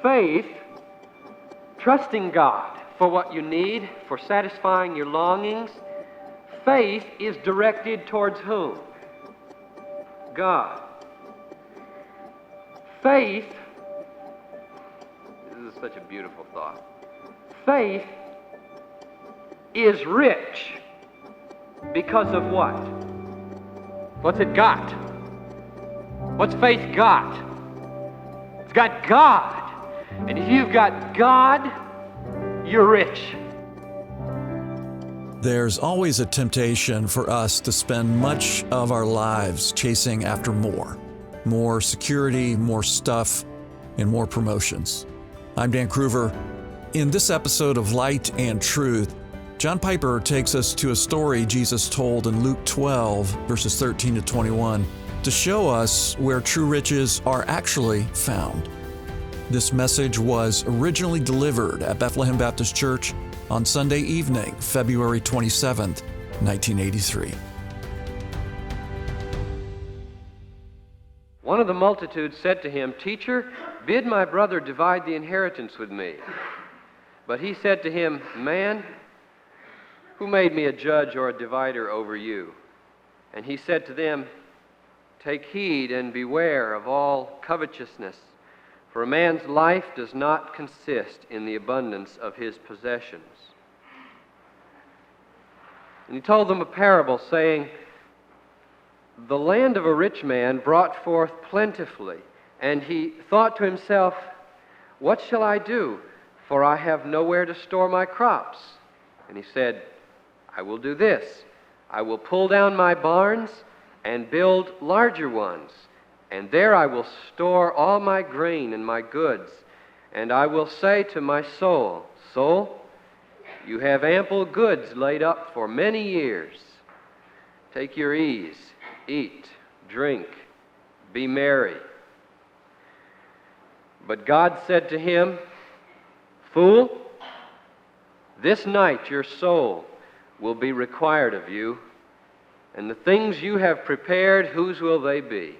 faith, trusting God for what you need, for satisfying your longings, faith is directed towards whom? God. Faith, this is such a beautiful thought. Faith is rich because of what? What's it got? What's faith got? It's got God. And if you've got God, you're rich. There's always a temptation for us to spend much of our lives chasing after more. More security, more stuff, and more promotions. I'm Dan Kruver. In this episode of Light and Truth, John Piper takes us to a story Jesus told in Luke 12, verses 13 to 21, to show us where true riches are actually found. This message was originally delivered at Bethlehem Baptist Church on Sunday evening, February 27th, 1983. One of the multitude said to him, "Teacher, bid my brother divide the inheritance with me." But he said to him, "Man, who made me a judge or a divider over you?" And he said to them, "Take heed and beware of all covetousness, for a man's life does not consist in the abundance of his possessions." And he told them a parable, saying, "The land of a rich man brought forth plentifully, and he thought to himself, 'What shall I do? For I have nowhere to store my crops.' And he said, 'I will do this. I will pull down my barns and build larger ones, and there I will store all my grain and my goods. And I will say to my soul, Soul, you have ample goods laid up for many years. Take your ease, eat, drink, be merry.' But God said to him, 'Fool, this night your soul will be required of you, and the things you have prepared, whose will they be?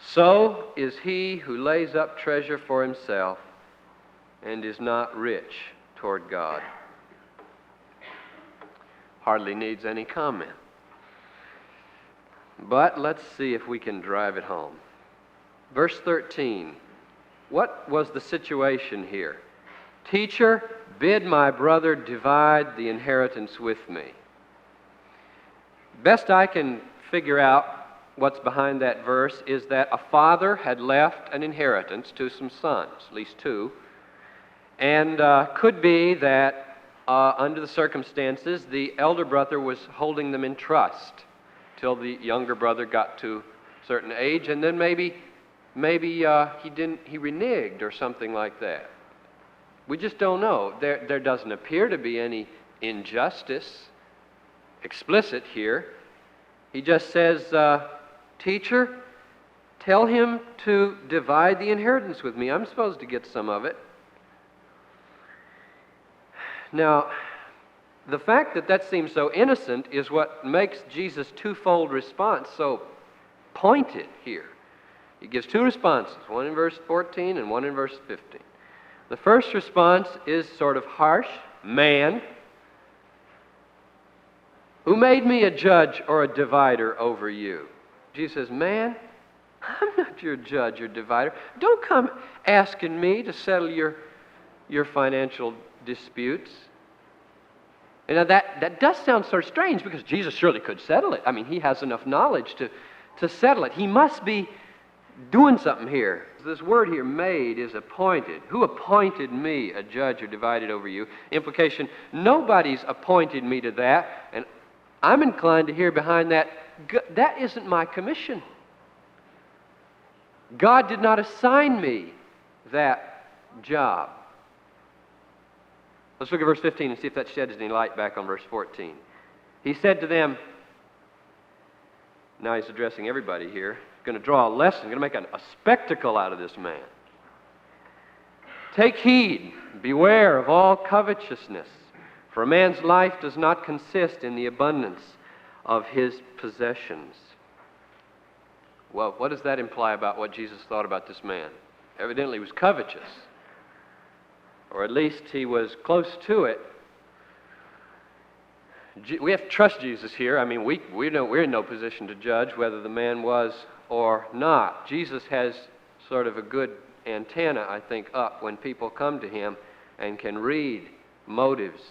So is he who lays up treasure for himself and is not rich toward God.'" Hardly needs any comment. But let's see if we can drive it home. Verse 13. What was the situation here? "Teacher, bid my brother divide the inheritance with me." Best I can figure out what's behind that verse is that a father had left an inheritance to some sons, at least two, and could be that under the circumstances, the elder brother was holding them in trust till the younger brother got to a certain age, and then maybe he reneged or something like that. We just don't know. There doesn't appear to be any injustice explicit here. He just says, "Teacher, tell him to divide the inheritance with me. I'm supposed to get some of it." Now, the fact that seems so innocent is what makes Jesus' twofold response so pointed here. He gives two responses, one in verse 14 and one in verse 15. The first response is sort of harsh. "Man, who made me a judge or a divider over you?" Jesus says, "Man, I'm not your judge or divider. Don't come asking me to settle your financial disputes." And now that does sound sort of strange, because Jesus surely could settle it. I mean, he has enough knowledge to settle it. He must be doing something here. This word here, "made," is appointed. Who appointed me a judge or divided over you? Implication, nobody's appointed me to that, and I'm inclined to hear behind that, that isn't my commission. God did not assign me that job. Let's look at verse 15 and see if that sheds any light back on verse 14. He said to them, now he's addressing everybody here, going to draw a lesson, going to make a spectacle out of this man. "Take heed, beware of all covetousness, for a man's life does not consist in the abundance of his possessions." Well, what does that imply about what Jesus thought about this man? evidently was covetous, or at least he was close to it. We have to trust Jesus here. I mean, we're in no position to judge whether the man was or not. Jesus has sort of a good antenna, I think, up when people come to him and can read motives.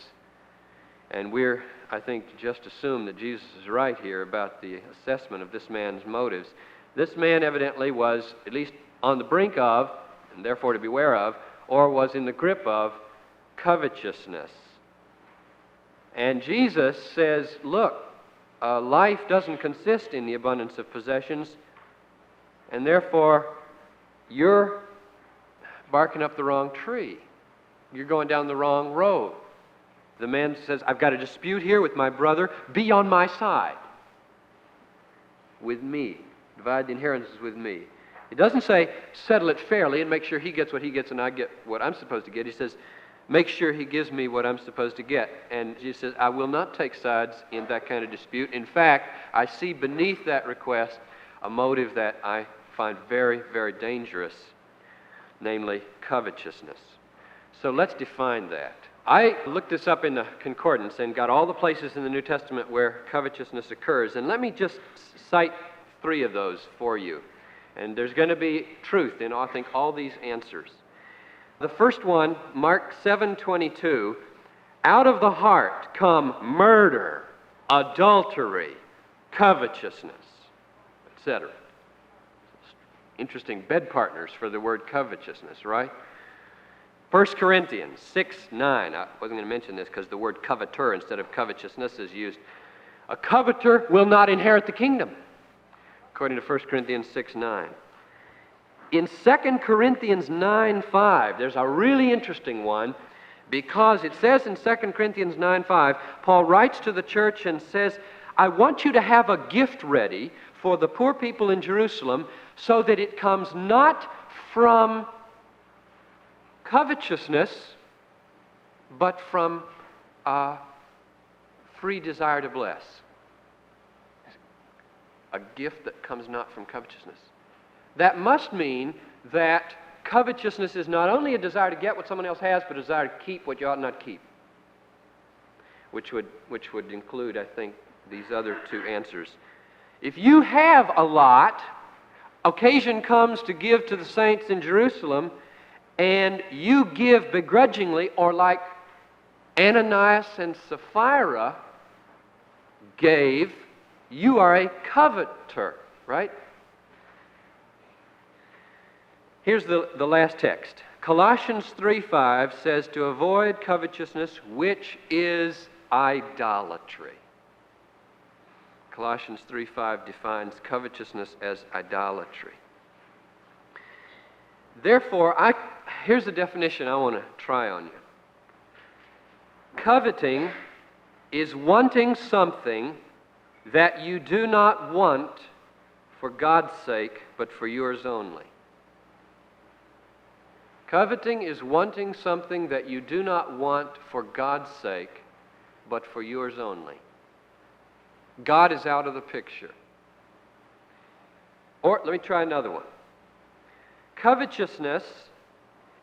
And we're, I think, to just assume that Jesus is right here about the assessment of this man's motives. This man evidently was at least on the brink of, and therefore to beware of, or was in the grip of covetousness. And Jesus says, look, life doesn't consist in the abundance of possessions, and therefore you're barking up the wrong tree. You're going down the wrong road. The man says, I've got a dispute here with my brother. Be on my side. With me. Divide the inheritance with me. It doesn't say, settle it fairly and make sure he gets what he gets and I get what I'm supposed to get. He says, make sure he gives me what I'm supposed to get. And Jesus says, I will not take sides in that kind of dispute. In fact, I see beneath that request a motive that I find very, very dangerous, namely covetousness. So let's define that. I looked this up in the concordance and got all the places in the New Testament where covetousness occurs. And let me just cite 3 of those for you. And there's going to be truth in, I think, all these answers. The first one, Mark 7:22, out of the heart come murder, adultery, covetousness, etc. Interesting bed partners for the word covetousness, right? 1 Corinthians 6:9. I wasn't going to mention this because the word coveter instead of covetousness is used. A coveter will not inherit the kingdom, according to 1 Corinthians 6:9. In 2 Corinthians 9:5, there's a really interesting one because it says in 2 Corinthians 9:5, Paul writes to the church and says, I want you to have a gift ready for the poor people in Jerusalem so that it comes not from covetousness, but from a free desire to bless. A gift that comes not from covetousness. That must mean that covetousness is not only a desire to get what someone else has, but a desire to keep what you ought not keep. Which would include, I think, these other 2 answers. If you have a lot, occasion comes to give to the saints in Jerusalem, and you give begrudgingly, or like Ananias and Sapphira gave, you are a coveter, right? Here's the last text. Colossians 3:5 says to avoid covetousness, which is idolatry. Colossians 3:5 defines covetousness as idolatry. Therefore, here's a definition I want to try on you. Coveting is wanting something that you do not want for God's sake, but for yours only. Coveting is wanting something that you do not want for God's sake, but for yours only. God is out of the picture. Or let me try another one. Covetousness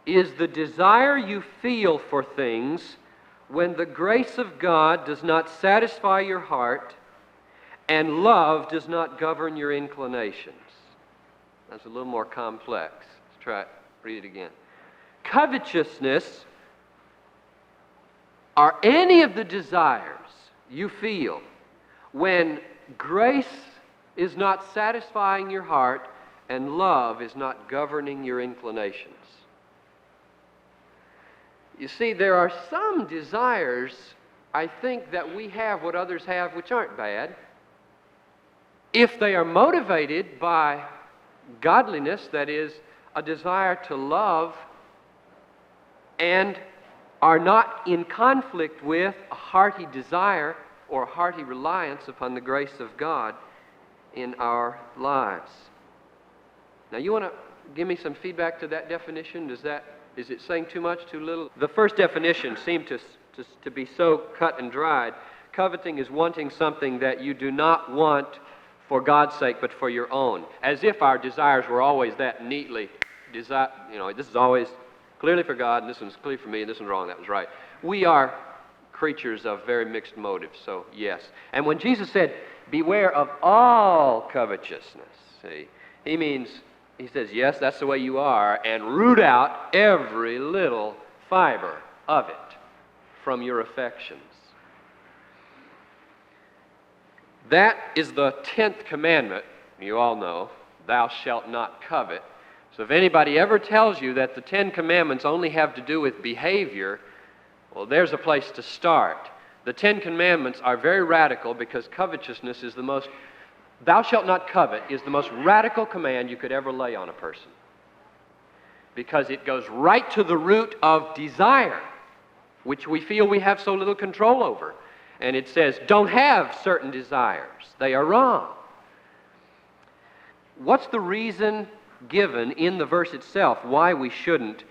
is the desire you feel for things when the grace of God does not satisfy your heart and love does not govern your inclinations. That's a little more complex. Let's try it. Read it again. Covetousness are any of the desires you feel when grace is not satisfying your heart and love is not governing your inclinations. You see, there are some desires, I think, that we have what others have which aren't bad. If they are motivated by godliness, that is, a desire to love, and are not in conflict with a hearty desire or a hearty reliance upon the grace of God in our lives. Now, you want to give me some feedback to that definition? Is it saying too much, too little? The first definition seemed to be so cut and dried. Coveting is wanting something that you do not want for God's sake, but for your own. As if our desires were always that neatly desire, this is always clearly for God, and this one's clearly for me, and this one's wrong, that was right. We are creatures of very mixed motives, so yes. And when Jesus said, beware of all covetousness, see, he says, yes, that's the way you are, and root out every little fiber of it from your affections. That is the 10th commandment, you all know, thou shalt not covet. So if anybody ever tells you that the 10 commandments only have to do with behavior, well, there's a place to start. The 10 commandments are very radical because covetousness is thou shalt not covet is the most radical command you could ever lay on a person. Because it goes right to the root of desire, which we feel we have so little control over. And it says, don't have certain desires. They are wrong. What's the reason given in the verse itself why we shouldn't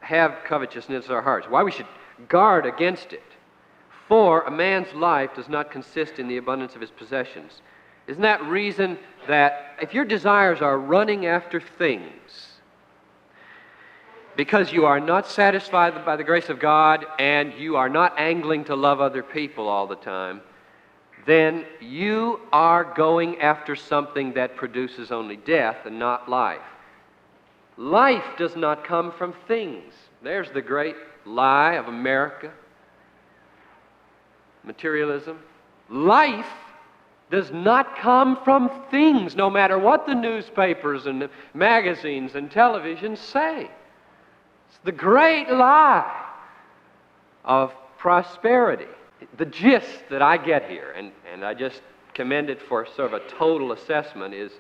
have covetousness in our hearts? Why we should guard against it? For a man's life does not consist in the abundance of his possessions. Isn't that reason that if your desires are running after things, because you are not satisfied by the grace of God and you are not angling to love other people all the time, then you are going after something that produces only death and not life. Life does not come from things. There's the great lie of America. Materialism. Life does not come from things, no matter what the newspapers and the magazines and television say. It's the great lie of prosperity. The gist that I get here, and I just commend it for sort of a total assessment, is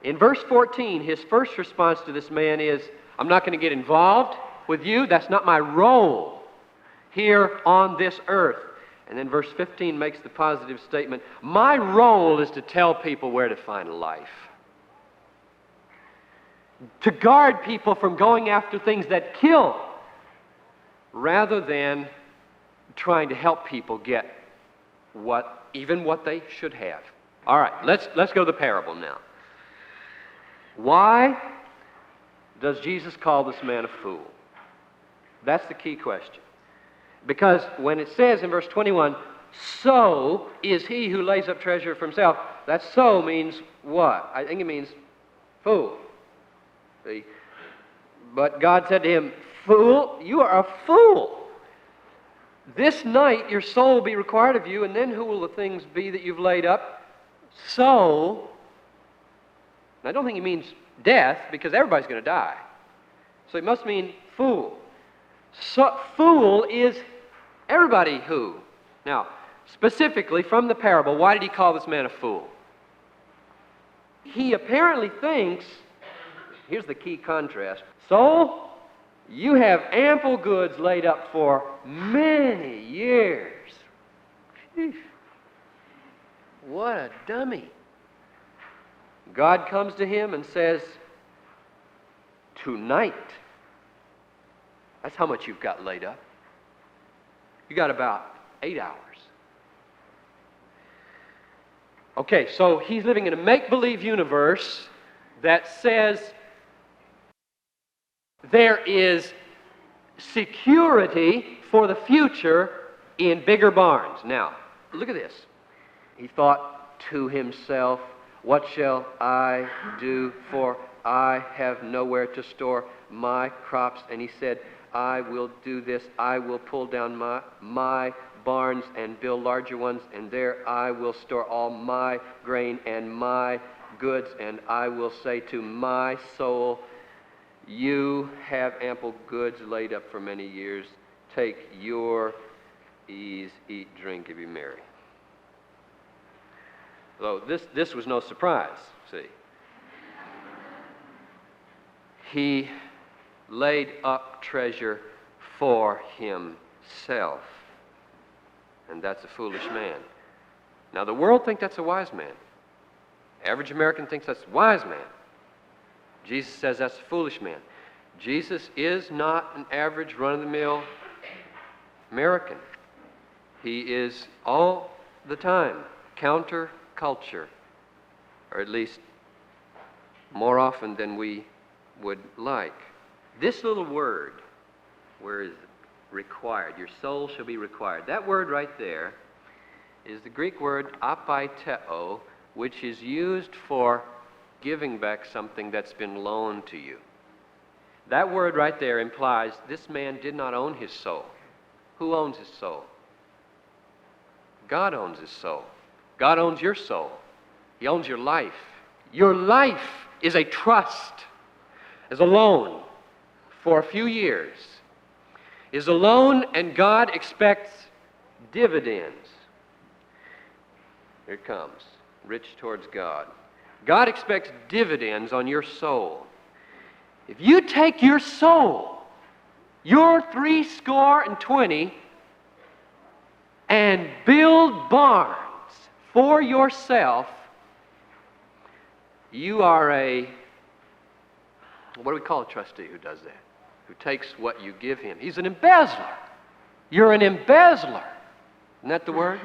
in verse 14, his first response to this man is, I'm not going to get involved with you. That's not my role here on this earth. And then verse 15 makes the positive statement, my role is to tell people where to find life. To guard people from going after things that kill, rather than trying to help people get what they should have. All right, let's go to the parable now. Why does Jesus call this man a fool? That's the key question. Because when it says in verse 21, so is he who lays up treasure for himself, that so means what? I think it means fool. See? But God said to him, fool, you are a fool. This night your soul will be required of you, and then who will the things be that you've laid up? So, and I don't think he means death, because everybody's going to die. So it must mean fool. So, fool is everybody who. Now, specifically from the parable, why did he call this man a fool? He apparently thinks, here's the key contrast, soul, you have ample goods laid up for many years. Sheesh. What a dummy. God comes to him and says, tonight, that's how much you've got laid up. You got about 8 hours. Okay, so he's living in a make-believe universe that says there is security for the future in bigger barns. Now, look at this. He thought to himself, what shall I do, for I have nowhere to store my crops? And he said, I will do this. I will pull down my barns and build larger ones, and there I will store all my grain and my goods, and I will say to my soul, you have ample goods laid up for many years. Take your ease, eat, drink, and be merry. So this was no surprise, see. He laid up treasure for himself. And that's a foolish man. Now, the world thinks that's a wise man. Average American thinks that's a wise man. Jesus says that's a foolish man. Jesus is not an average run-of-the-mill American. He is all the time counter-culture, or at least more often than we would like. This little word, where is it? Required. Your soul shall be required. That word right there is the Greek word apaiteo, which is used for giving back something that's been loaned to you. That word right there implies this man did not own his soul. Who owns his soul? God owns his soul. God owns your soul. He owns your life. Your life is a trust, is a loan for a few years. Is a loan, and God expects dividends. Here it comes. Rich towards God. God expects dividends on your soul. If you take your soul, your 70, and build barns for yourself, you are what do we call a trustee who does that? Who takes what you give him. He's an embezzler. You're an embezzler. Isn't that the word?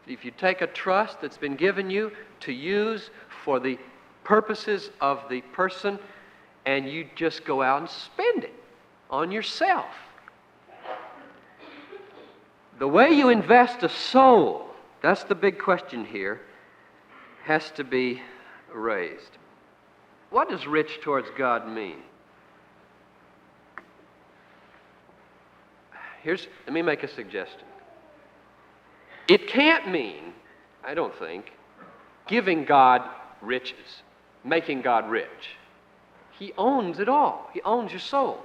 If you take a trust that's been given you to use for the purposes of the person, and you just go out and spend it on yourself. The way you invest a soul, that's the big question here, has to be raised. What does rich towards God mean? Let me make a suggestion. It can't mean, I don't think, giving God riches, making God rich. He owns it all. He owns your soul.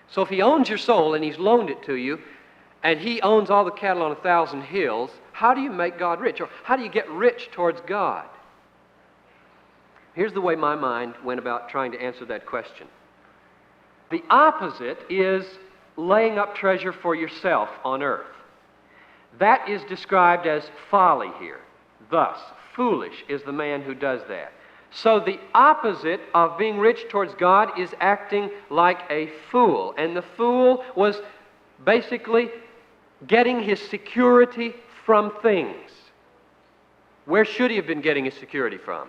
So if He owns your soul and He's loaned it to you, and He owns all the cattle on 1,000 hills, how do you make God rich? Or how do you get rich towards God? Here's the way my mind went about trying to answer that question. The opposite is laying up treasure for yourself on earth. That is described as folly here. Thus, foolish is the man who does that. So the opposite of being rich towards God is acting like a fool. And the fool was basically getting his security from things. Where should he have been getting his security from?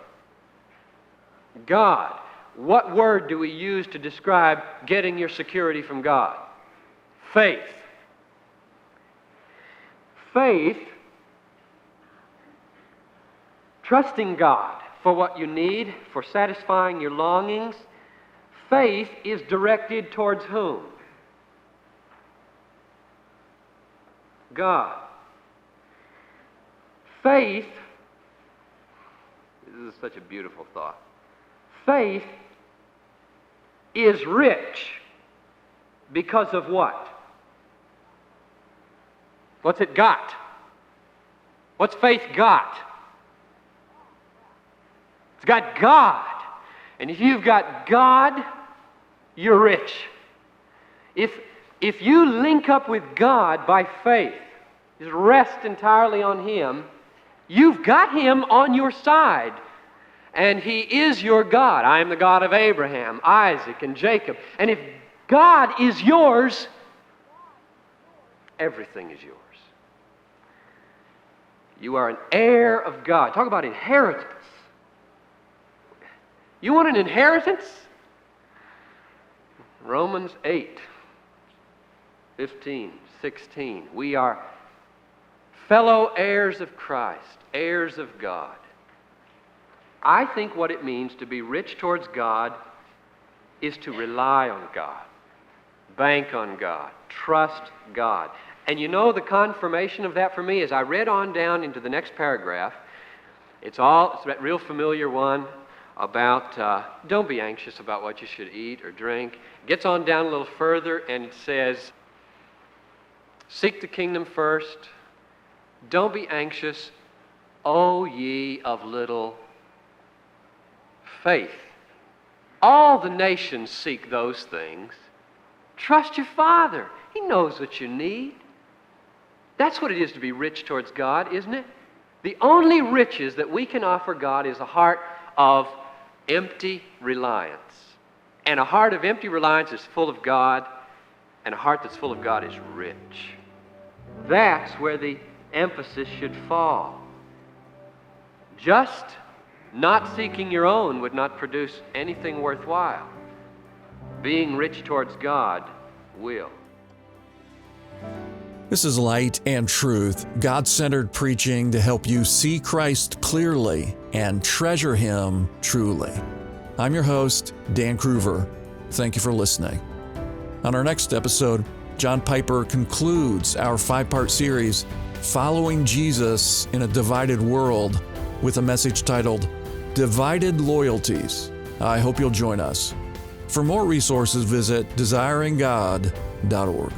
God. What word do we use to describe getting your security from God? Faith. Faith, trusting God for what you need, for satisfying your longings. Faith is directed towards whom? God. Faith, this is such a beautiful thought. Faith is rich because of what? What's it got? What's faith got? It's got God. And if you've got God, you're rich. If you link up with God by faith, just rest entirely on Him, you've got Him on your side. And He is your God. I am the God of Abraham, Isaac, and Jacob. And if God is yours, everything is yours. You are an heir of God. Talk about inheritance. You want an inheritance? Romans 8, 15, 16. We are fellow heirs of Christ, heirs of God. I think what it means to be rich towards God is to rely on God, bank on God, trust God. And you know, the confirmation of that for me is I read on down into the next paragraph. It's that real familiar one about don't be anxious about what you should eat or drink. It gets on down a little further and it says, seek the kingdom first. Don't be anxious, O ye of little faith. All the nations seek those things. Trust your Father. He knows what you need. That's what it is to be rich towards God, isn't it? The only riches that we can offer God is a heart of empty reliance. And a heart of empty reliance is full of God, and a heart that's full of God is rich. That's where the emphasis should fall. Just Not seeking your own would not produce anything worthwhile. Being rich towards God will. This is Light and Truth, God-centered preaching to help you see Christ clearly and treasure Him truly. I'm your host, Dan Cruver. Thank you for listening. On our next episode, John Piper concludes our 5-part series, Following Jesus in a Divided World, with a message titled, Divided Loyalties. I hope you'll join us. For more resources, visit desiringgod.org.